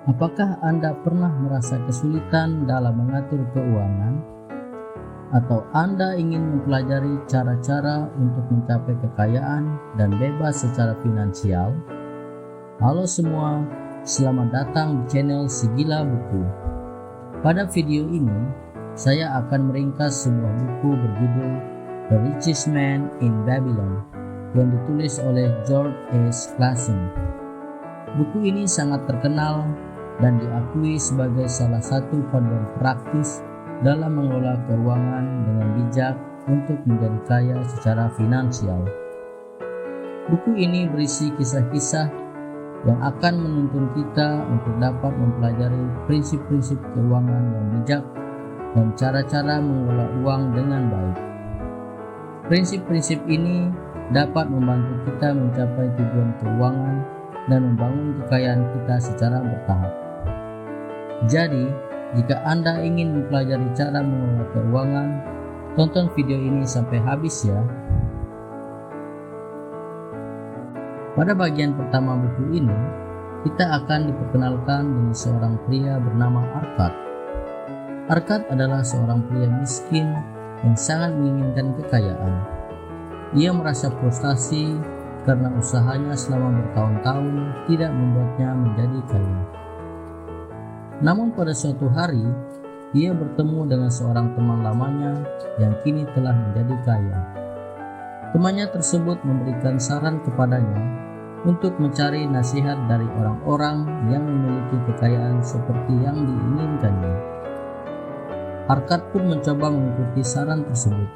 Apakah Anda pernah merasa kesulitan dalam mengatur keuangan? Atau Anda ingin mempelajari cara-cara untuk mencapai kekayaan dan bebas secara finansial? Halo semua, selamat datang di channel Segila Buku. Pada video ini, saya akan meringkas sebuah buku berjudul The Richest Man in Babylon yang ditulis oleh George S. Clason. Buku ini sangat terkenal dan diakui sebagai salah satu panduan praktis dalam mengelola keuangan dengan bijak untuk menjadi kaya secara finansial. Buku ini berisi kisah-kisah yang akan menuntun kita untuk dapat mempelajari prinsip-prinsip keuangan yang bijak dan cara-cara mengelola uang dengan baik. Prinsip-prinsip ini dapat membantu kita mencapai tujuan keuangan dan membangun kekayaan kita secara bertahap. Jadi, jika Anda ingin mempelajari cara mengelola keuangan, tonton video ini sampai habis ya. Pada bagian pertama buku ini, kita akan diperkenalkan dengan seorang pria bernama Arkad. Arkad adalah seorang pria miskin yang sangat menginginkan kekayaan. Ia merasa frustasi karena usahanya selama bertahun-tahun tidak membuatnya menjadi kaya. Namun pada suatu hari, ia bertemu dengan seorang teman lamanya yang kini telah menjadi kaya. Temannya tersebut memberikan saran kepadanya untuk mencari nasihat dari orang-orang yang memiliki kekayaan seperti yang diinginkannya. Arkad pun mencoba mengikuti saran tersebut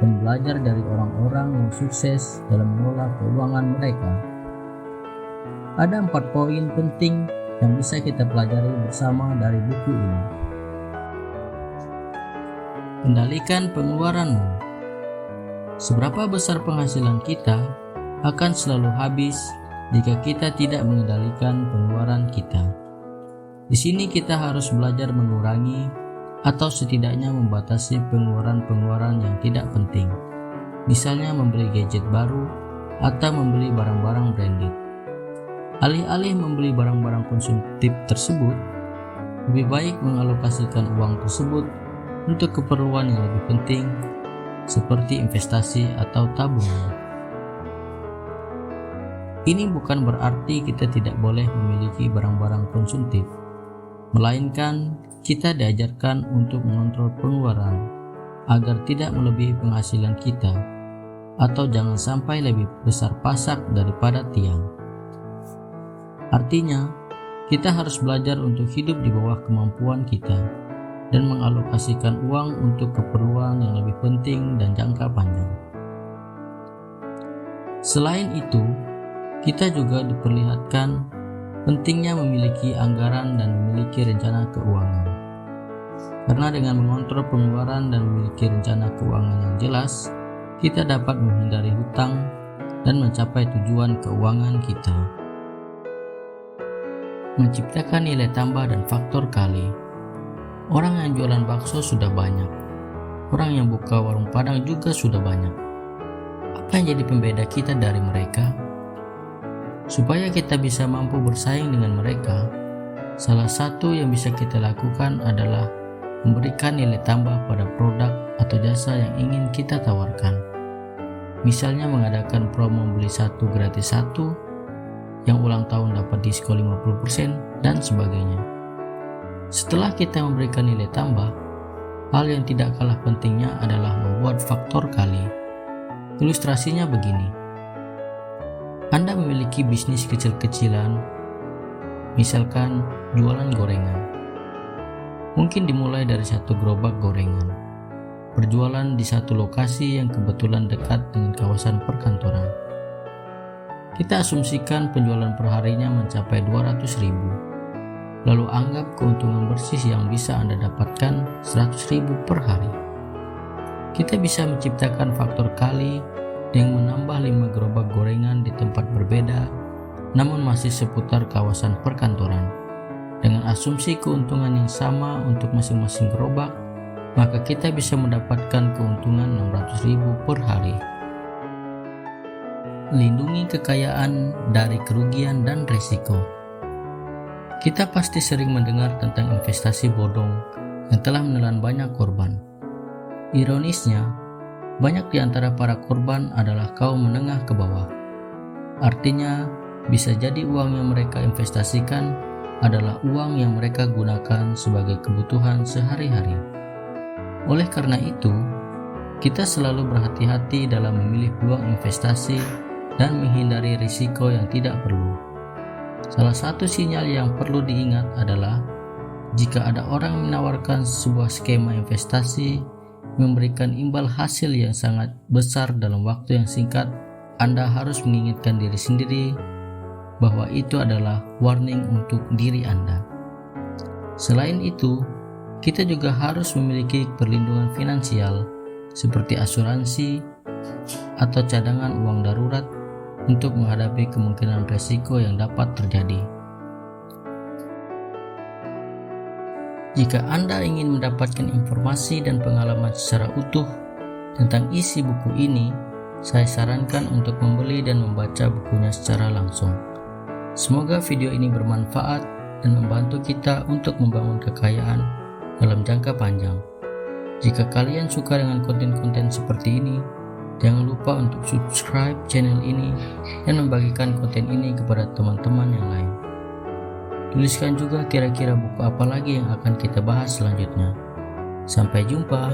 dan belajar dari orang-orang yang sukses dalam mengelola keuangan mereka. Ada 4 poin penting yang bisa kita pelajari bersama dari buku ini. Kendalikan pengeluaranmu. Seberapa besar penghasilan kita akan selalu habis jika kita tidak mengendalikan pengeluaran kita. Di sini kita harus belajar mengurangi atau setidaknya membatasi pengeluaran-pengeluaran yang tidak penting. Misalnya membeli gadget baru atau membeli barang-barang branded. Alih-alih membeli barang-barang konsumtif tersebut, lebih baik mengalokasikan uang tersebut untuk keperluan yang lebih penting seperti investasi atau tabungan. Ini bukan berarti kita tidak boleh memiliki barang-barang konsumtif, melainkan kita diajarkan untuk mengontrol pengeluaran agar tidak melebihi penghasilan kita atau jangan sampai lebih besar pasak daripada tiang. Artinya, kita harus belajar untuk hidup di bawah kemampuan kita dan mengalokasikan uang untuk keperluan yang lebih penting dan jangka panjang. Selain itu, kita juga diperlihatkan pentingnya memiliki anggaran dan memiliki rencana keuangan. Karena dengan mengontrol pengeluaran dan memiliki rencana keuangan yang jelas, kita dapat menghindari hutang dan mencapai tujuan keuangan kita. Menciptakan nilai tambah dan faktor kali. Orang yang jualan bakso sudah banyak. Orang yang buka warung padang juga sudah banyak. Apa yang jadi pembeda kita dari mereka? Supaya kita bisa mampu bersaing dengan mereka, salah satu yang bisa kita lakukan adalah memberikan nilai tambah pada produk atau jasa yang ingin kita tawarkan. Misalnya mengadakan promo beli 1 gratis 1, yang ulang tahun dapat diskon 50% dan sebagainya. Setelah kita memberikan nilai tambah, hal yang tidak kalah pentingnya adalah membuat faktor kali. Ilustrasinya begini. Anda memiliki bisnis kecil-kecilan, misalkan jualan gorengan. Mungkin dimulai dari 1 gerobak gorengan, berjualan di satu lokasi yang kebetulan dekat dengan kawasan perkantoran. Kita asumsikan penjualan perharinya mencapai 200.000. Lalu anggap keuntungan bersih yang bisa Anda dapatkan 100.000 per hari. Kita bisa menciptakan faktor kali dengan menambah 5 gerobak gorengan di tempat berbeda, namun masih seputar kawasan perkantoran. Dengan asumsi keuntungan yang sama untuk masing-masing gerobak, maka kita bisa mendapatkan keuntungan 600.000 per hari. Lindungi kekayaan dari kerugian dan risiko. Kita pasti sering mendengar tentang investasi bodong yang telah menelan banyak korban. Ironisnya, banyak di antara para korban adalah kaum menengah ke bawah. Artinya, bisa jadi uang yang mereka investasikan adalah uang yang mereka gunakan sebagai kebutuhan sehari-hari. Oleh karena itu, kita selalu berhati-hati dalam memilih peluang investasi dan menghindari risiko yang tidak perlu. Salah satu sinyal yang perlu diingat adalah jika ada orang menawarkan sebuah skema investasi memberikan imbal hasil yang sangat besar dalam waktu yang singkat, Anda harus mengingatkan diri sendiri bahwa itu adalah warning untuk diri Anda. Selain itu, kita juga harus memiliki perlindungan finansial seperti asuransi atau cadangan uang darurat untuk menghadapi kemungkinan risiko yang dapat terjadi. Jika Anda ingin mendapatkan informasi dan pengalaman secara utuh tentang isi buku ini, saya sarankan untuk membeli dan membaca bukunya secara langsung. Semoga video ini bermanfaat dan membantu kita untuk membangun kekayaan dalam jangka panjang. Jika kalian suka dengan konten-konten seperti ini, jangan lupa untuk subscribe channel ini dan membagikan konten ini kepada teman-teman yang lain. Tuliskan juga kira-kira buku apa lagi yang akan kita bahas selanjutnya. Sampai jumpa.